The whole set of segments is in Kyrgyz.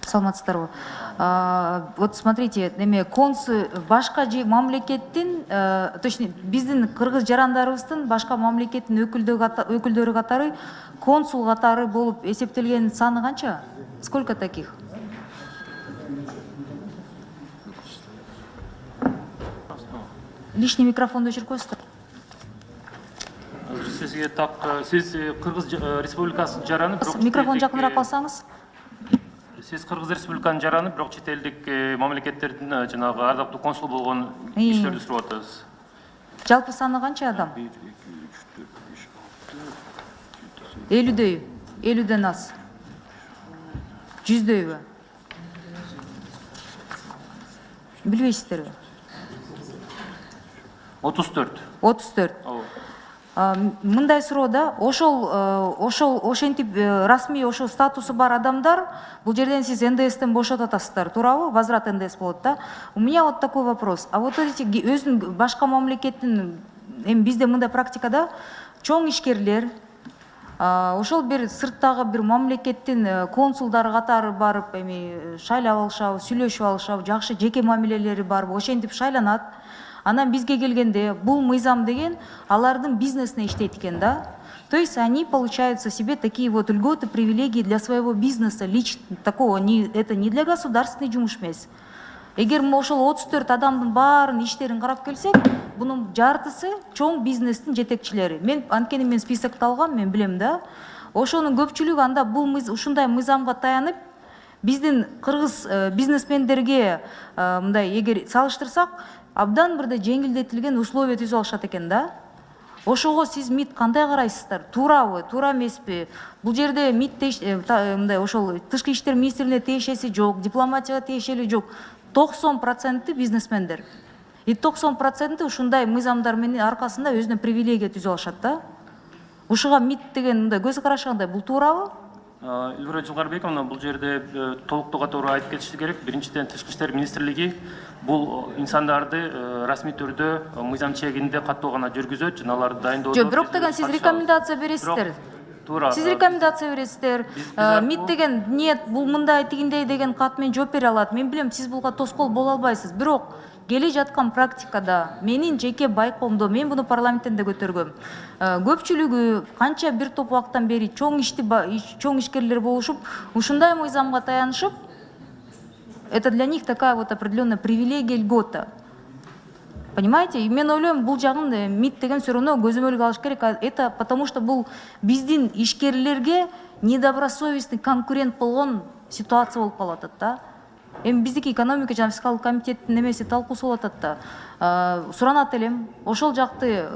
Саламатсыздарбы. Вот смотрите, башка мамлекеттин, точнее, биздин кыргыз жарандарыбыздын башка мамлекеттин өкүлдөрү катары консул катары болуп эсептелген саны канча? Сколько таких? Лишний микрофонду өчүрүп коесуздар. Сизге так, сиз Кыргыз Республикасынын жараны, микрофон жакыныраак алсаңыз. Сиз Кыргыз Республиканын жараны, бирок чет элдик мамлекеттердин жанагы ардактуу консул болгон кишилерди сурап атабыз. Жалпы саны канча адам? 50-дөйбү аз. 100-дөйбү? Билбейсиздерби? 34. 34. Мындай суроода, ошентип расмий ошол статусу бар адамдар, бул жерден сиз НДСтен бошотуп атасыздар, туурабы? Возврат НДС болот да. У меня вот такой вопрос. А вот эти өзүнүн башка мамлекеттин, бизде мындай практикада чоң ишкерлер, ошол бир сырттагы бир мамлекеттин консулдары катары барып, шайлап алышабы, сүйлөшүп алышабы, жакшы жеке мамилелери барбы, ошентип шайланат. Анан бизге келгенде бул мыйзам деген алардын бизнесине иштейт экен да. То есть они получают себе такие вот льготы, привилегии для своего бизнеса, лично такого, это не для государственный жумуш эмес. Эгер ошол 34 адамдын баарын иштерин карап келсек, бунун жартысы чоң бизнестин жетекчилери. Анткени мен списокто алгам, мен билем да. Ошонун көпчүлүгү анда бул ушундай мыйзамга таянып, биздин кыргыз бизнесмендерге мындай эгер салыштырсак, абдан бирде жеңилдетилген условия түзүп алышат экен да. Ошого сиз МИД кандай карайсыздар? Туурабы, туура эмеспи? Бул жерде МИД мындай ошол тышкы иштер министрлигине тиешеси жок, дипломатияга тиешелиги жок. 90% бизнесмендер. И 90% ушундай мыйзамдар менен аркасында өзүнө привилегия түзүп алышат да. Ушуга МИД деген мындай көз карашы кандай? Бул туурабы? Эльвира Жылгарбековна, бул жерде толуктуу катары айтып кетиши керек. Биринчиден, тышкы иштер министрлиги бул инсандарды расмий түрдө мыйзам чегинде каттоо гана жүргүзөт, жана аларды дайындоодо. Жок, бирок деген сиз рекомендация бересиздер. Туура. Сиз рекомендация бересиздер. МИД деген нет, бул мындай тигиндей деген кат менен жооп бере алат. Мен билем, сиз буга тоскоол боло албайсыз. Бирок келе жаткан практикада, менин жеке байкоомдо, мен буну парламенттен да көтөргөм. Көпчүлүгү канча бир топ убакыттан бери чоң ишкерлер болушуп, ушундай мыйзамга таянышып, это для них такая вот определенная привилегия, льгота. Понимаете? И мен ойлойм, бул жагын МИД деген суроону көзөмөлгө алыш керек. Это потому что бул биздин ишкерлерге недобросовестный конкурент болгон ситуация болуп калып атат да. Биздики экономика жана фискалдык комитеттин немеси талкуусу болуп атат да. Суранат элем, ошол жакты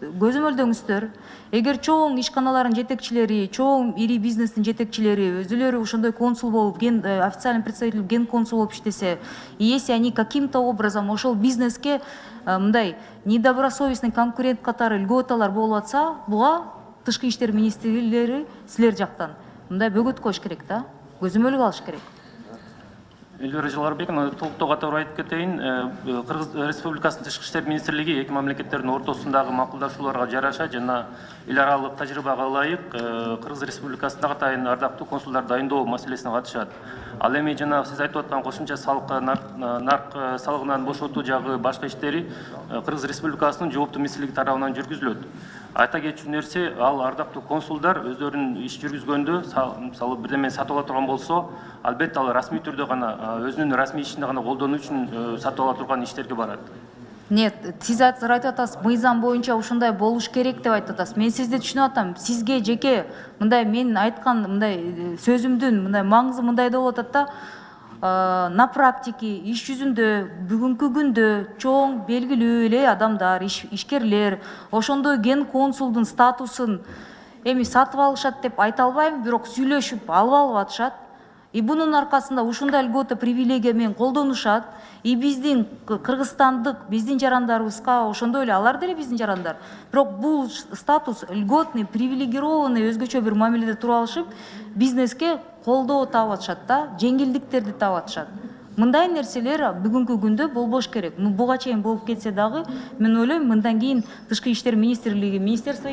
көзөмөлдөңүздөр. Эгер чоң ишканалардын жетекчилери, чоң ири бизнестин жетекчилери өзүлөрү ошондой консул болуп, официальный представитель ген консул болуп иштесе, и если они каким-то образом ошол бизнеске мындай недобросовестный конкурент катары льготалар болуп атса, буга тышкы иштер министрлиги силер жактан мындай бөгөт коюш керек да. Көзөмөлгө алыш керек. Эльвира Жылгарбековна, толуктуу катары айтып кетейин, Кыргыз Республикасынын тышкы иштер министрлиги эки мамлекеттердин ортосундагы макулдашууларга жараша жана эл аралык тажрыйбага ылайык Кыргыз Республикасында атайын ардактуу консулдар дайындоо маселесине катышат. Ал эми жана сиз айтып аткан кошумча салыкка, нарк салыгынан бошотуу жагы башка иштери Кыргыз Республикасынын жооптуу министрлиги тарабынан жүргүзүлөт. Айта кетчү нерсе, ал ардактуу консулдар өздөрүнүн иш жүргүзгөндө, мисалы бирдеме сатып ала турган болсо, албетте ал расмий түрдө гана, өзүнүн расмий ишинде гана колдонуу үчүн сатып ала турган иштерге барат. Нет, сиз айтып атасыз, мыйзам боюнча ушундай болуш керек деп айтып атасыз. Мен сизди түшүнүп атам. Сизге жеке мындай мен айткан мындай сөзүмдүн мындай маңызы мындай да болот да. На практике, иш жүзүндө, бүгүнкү күндө чоң белгилүү эле адамдар, ишкерлер, ошондой ген консулдун статусун сатып алышат деп айта албайм, бирок сүйлөшүп алып атышат. И бунун аркасында ушундай льгота, привилегия менен колдонушат. И биздин кыргызстандык, биздин жарандарыбызга ошондой эле алар деле биздин жарандар. Бирок бул статус льготный, привилегированный өзгөчө бир мамиледе туруп алышып, бизнеске колдоо таап атышат да, жеңилдиктерди таап атышат. Мындай нерселер бүгүнкү күндө болбош керек. Буга чейин болуп кетсе дагы, мен ойлойм, мындан кийин тышкы иштер министрлиги, Министерство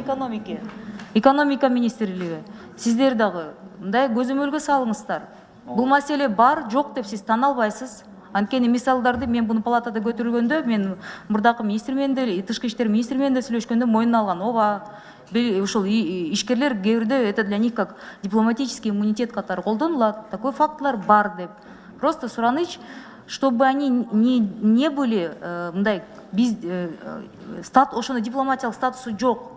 экономика министрлиги, сиздер дагы мындай көзөмөлгө салыңыздар. Бул маселе бар, жок деп сиз тана албайсыз. Анткени мисалдарды мен буну палатада көтөрүлгөндө, мен мурдакы министр менен деле, тышкы иштер министри менен деле сүйлөшкөндө мойнуна алган. Ооба, ушул ишкерлер кээ бирде это для них как дипломатический иммунитет катары колдонулат. Такой фактылар бар деп. Просто сураныч, чтобы они не были мындай ошондой дипломатиялык статусу жок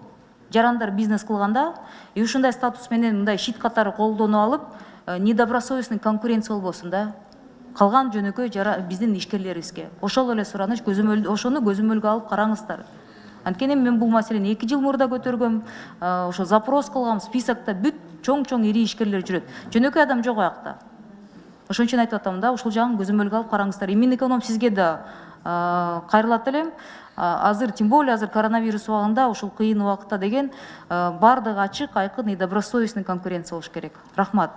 жарандар бизнес кылганда, и ушундай статус менен мындай щит катары колдонуп алып, недобросовестный конкуренция болбосун да. Калган жөнөкөй биздин ишкерлерибизге. Ошол эле сураныч ошону көзөмөлгө алып караңыздар. Анткени мен бул маселени 2 жыл мурда көтөргөм, ошо запрос кылгам, списокто бүт чоң ири ишкерлер жүрөт. Жөнөкөй адам жок аякта. Ошон үчүн айтып атам да, ушул жагын көзөмөлгө алып караңыздар. Минэконом сизге да кайрылат элем. Азыр, тем более азыр коронавирус убагында, ушул кыйын убакытта деген бардыгы ачык, айкын и добросовестный конкуренция болуш керек. Рахмат.